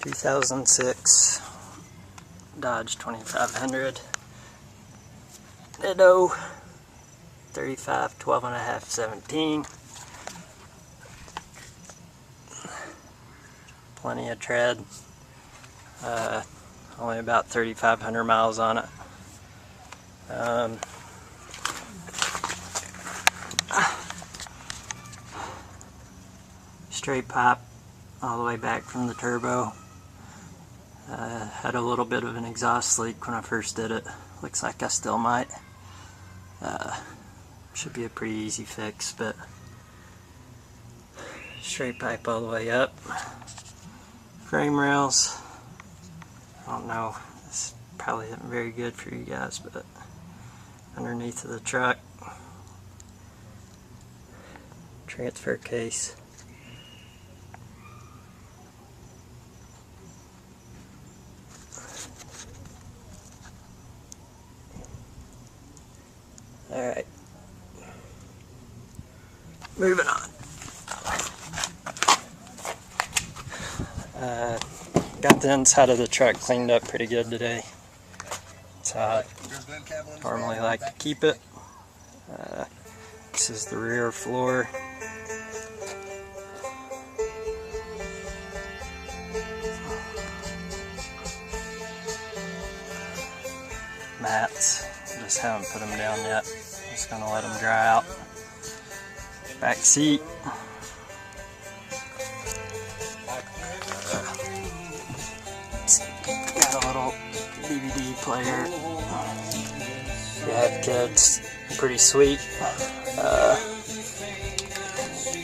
2006 Dodge 2500 Ditto 35 12.5 17. Plenty of tread. Only about 3,500 miles on it. Straight pipe all the way back from the turbo. Had a little bit of an exhaust leak when I first did it. Looks like I still might. Should be a pretty easy fix, but straight pipe all the way up. Frame rails. I don't know, this probably isn't very good for you guys, but underneath of the truck. Transfer case. Alright. Moving on. Got the inside of the truck cleaned up pretty good today. That's how I normally like to keep it. This is the rear floor. Mats. Just haven't put them down yet. Just gonna let them dry out. Back seat. Got a little DVD player. If you have kids, pretty sweet.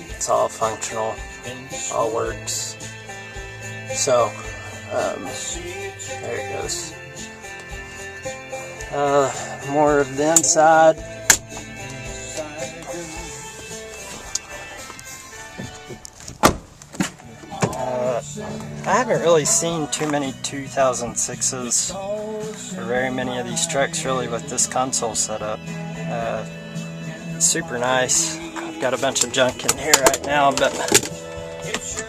It's all functional, all works. So, there it goes. More of the inside. I haven't really seen too many 2006s or very many of these trucks really with this console setup. It's super nice. I've got a bunch of junk in here right now, but it's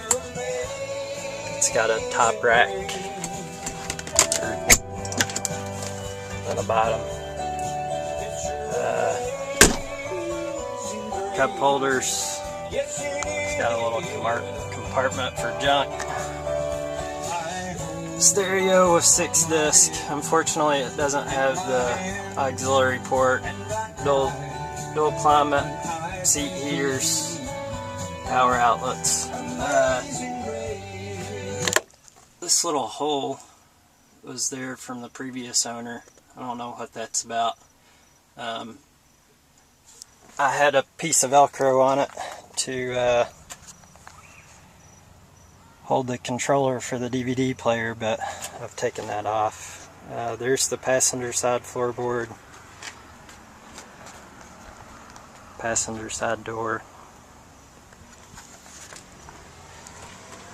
got a top rack on the bottom. Cup holders. It's got a little compartment for junk. Stereo with 6 disc. Unfortunately, it doesn't have the auxiliary port. Dual climate, seat heaters, power outlets. This little hole was there from the previous owner. I don't know what that's about. I had a piece of Velcro on it to hold the controller for the DVD player, but I've taken that off. There's the passenger side floorboard, passenger side door.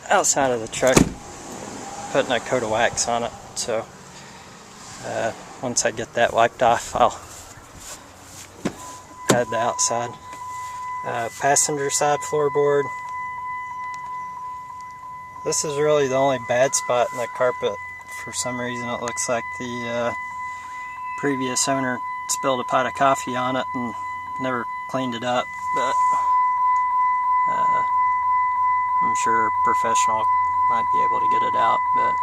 Outside of the truck, putting a coat of wax on it, so once I get that wiped off, I'll add the outside. Passenger side floorboard. This is really the only bad spot in the carpet. For some reason it looks like the previous owner spilled a pot of coffee on it and never cleaned it up, but I'm sure a professional might be able to get it out, but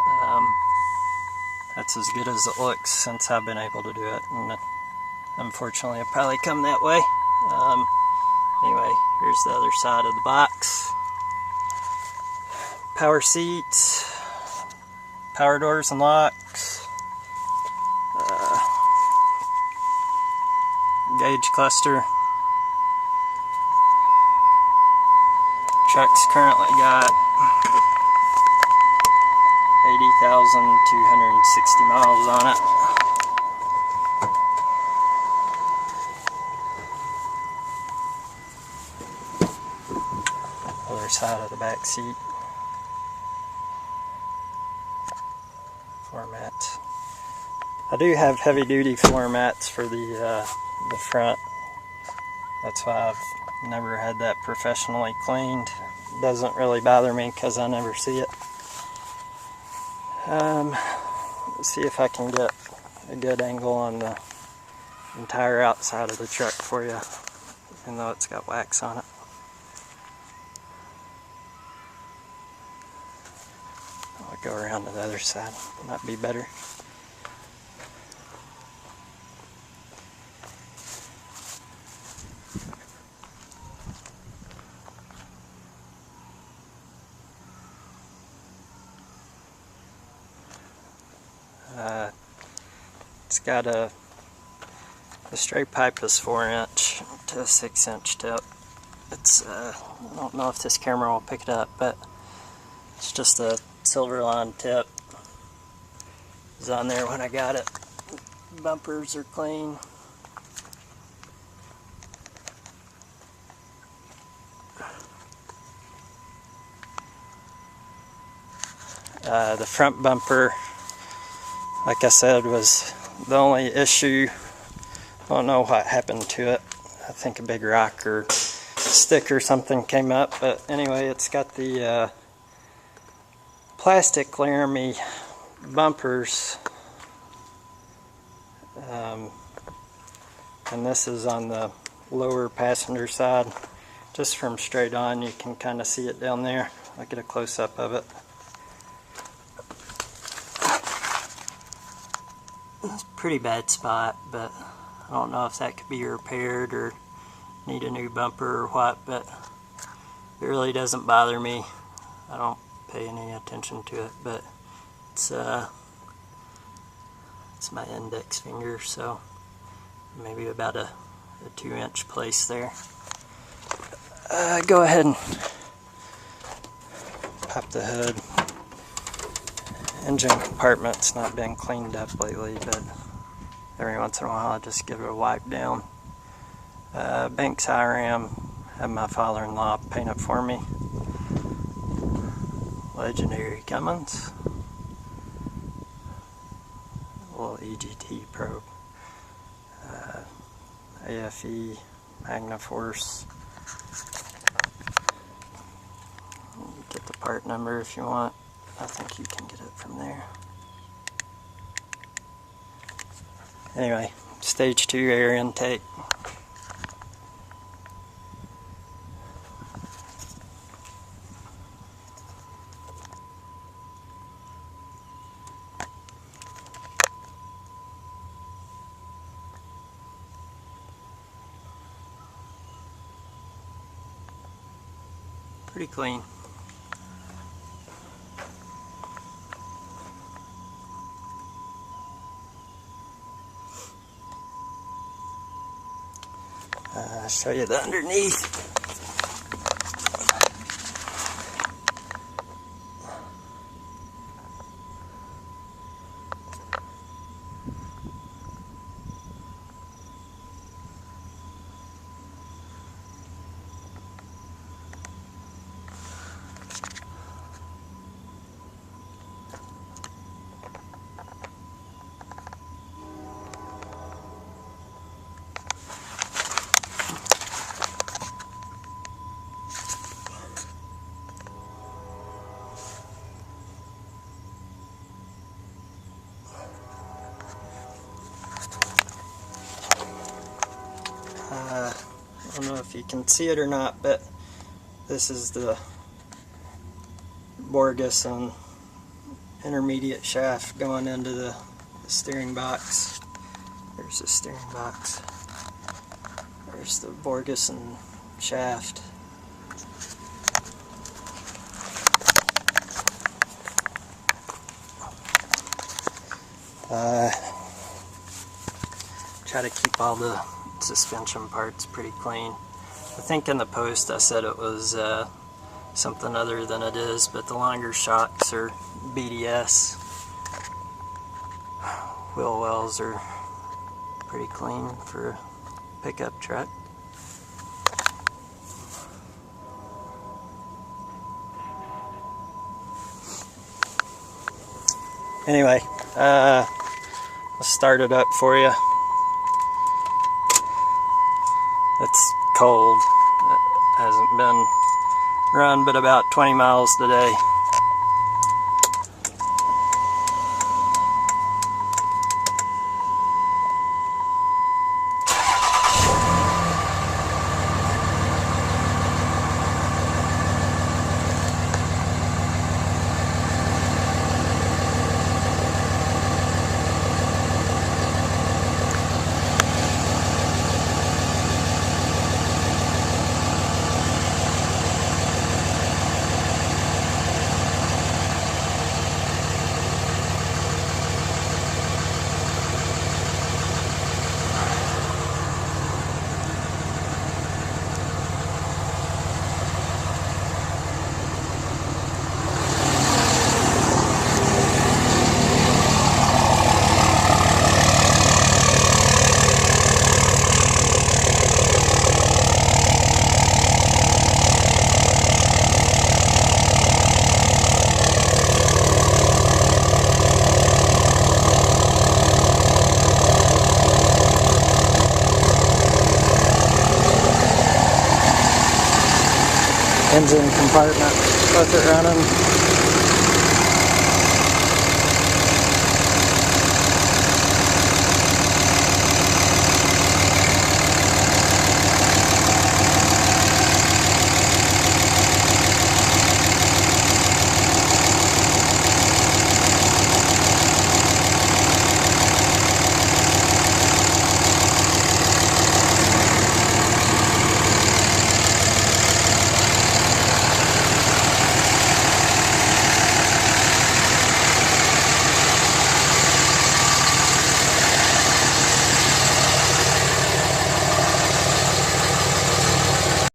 that's as good as it looks since I've been able to do it, and unfortunately it'll probably come that way. Anyway, here's the other side of the box. Power seats, power doors and locks, gauge cluster. Truck's currently got 80,260 miles on it. Other side of the back seat. Floor mats. I do have heavy duty floor mats for the front. That's why I've never had that professionally cleaned. It doesn't really bother me because I never see it. Let's see if I can get a good angle on the entire outside of the truck for you, even though it's got wax on it. I'll go around to the other side, might be better. It's got the straight pipe is 4" to a 6" tip. It's I don't know if this camera will pick it up, but it's just a silver line tip. It was on there when I got it. Bumpers are clean. The front bumper, like I said, was the only issue. I don't know what happened to it. I think a big rock or stick or something came up, but anyway, it's got the plastic Laramie bumpers, and this is on the lower passenger side. Just from straight on, you can kind of see it down there. I'll get a close-up of it. It's a pretty bad spot, but I don't know if that could be repaired or need a new bumper or what, but it really doesn't bother me. I don't pay any attention to it, but it's my index finger, so maybe about a 2" place there. Go ahead and pop the hood. Engine compartment's not been cleaned up lately, but every once in a while I just give it a wipe down. Banks IRAM, had my father-in-law paint it for me. Legendary Cummins. Little EGT probe. AFE, Magnaforce. Get the part number if you want. I think you can get it from there. Anyway, stage 2 air intake. Pretty clean. I'll show you the underneath. I don't know if you can see it or not, but this is the Borgeson intermediate shaft going into the steering box. There's the steering box. There's the Borgeson shaft. Try to keep all the suspension parts pretty clean. I think in the post I said it was something other than it is, but the longer shocks are BDS. Wheel wells are pretty clean for a pickup truck. Anyway, I'll start it up for you. It's cold. It hasn't been run but about 20 miles today. engine compartment with it running.